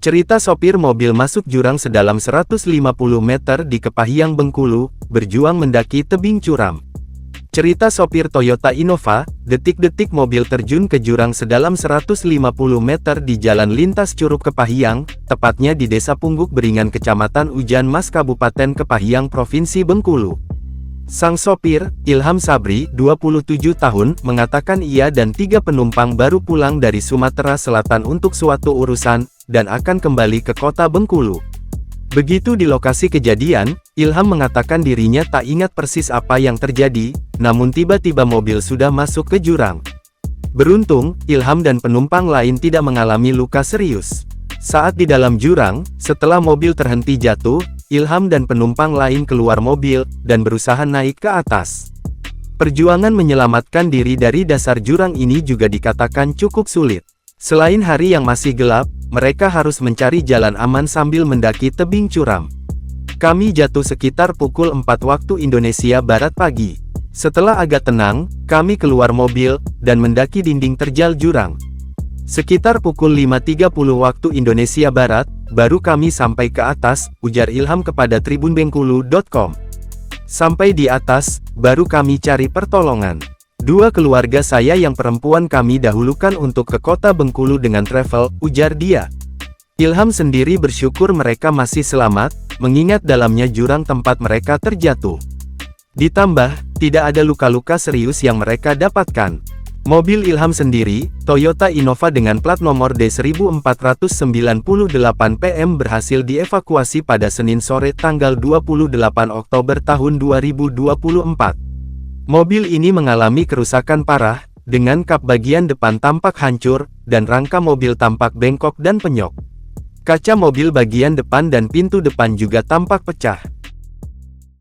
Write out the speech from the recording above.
Cerita sopir mobil masuk jurang sedalam 150 meter di Kepahyang, Bengkulu, berjuang mendaki tebing curam. Cerita sopir Toyota Innova, detik-detik mobil terjun ke jurang sedalam 150 meter di Jalan Lintas Curug Kepahyang, tepatnya di Desa Pungguk Beringan Kecamatan Ujan Mas Kabupaten Kepahyang Provinsi Bengkulu. Sang sopir, Ilham Sabri, 27 tahun, mengatakan ia dan 3 penumpang baru pulang dari Sumatera Selatan untuk suatu urusan, dan akan kembali ke kota Bengkulu. Begitu di lokasi kejadian, Ilham mengatakan dirinya tak ingat persis apa yang terjadi, namun tiba-tiba mobil sudah masuk ke jurang. Beruntung, Ilham dan penumpang lain tidak mengalami luka serius. Saat di dalam jurang, setelah mobil terhenti jatuh, Ilham dan penumpang lain keluar mobil, dan berusaha naik ke atas. Perjuangan menyelamatkan diri dari dasar jurang ini juga dikatakan cukup sulit. Selain hari yang masih gelap, mereka harus mencari jalan aman sambil mendaki tebing curam. Kami jatuh sekitar pukul 4 waktu Indonesia Barat pagi. Setelah agak tenang, kami keluar mobil, dan mendaki dinding terjal jurang. Sekitar pukul 5.30 waktu Indonesia Barat, baru kami sampai ke atas, ujar Ilham kepada tribunbengkulu.com. Sampai di atas, baru kami cari pertolongan. 2 keluarga saya yang perempuan kami dahulukan untuk ke kota Bengkulu dengan travel, ujar dia. Ilham sendiri bersyukur mereka masih selamat, mengingat dalamnya jurang tempat mereka terjatuh. Ditambah, tidak ada luka-luka serius yang mereka dapatkan. Mobil Ilham sendiri, Toyota Innova dengan plat nomor D1498 PM berhasil dievakuasi pada Senin sore tanggal 28 Oktober tahun 2024. Mobil ini mengalami kerusakan parah, dengan kap bagian depan tampak hancur, dan rangka mobil tampak bengkok dan penyok. Kaca mobil bagian depan dan pintu depan juga tampak pecah.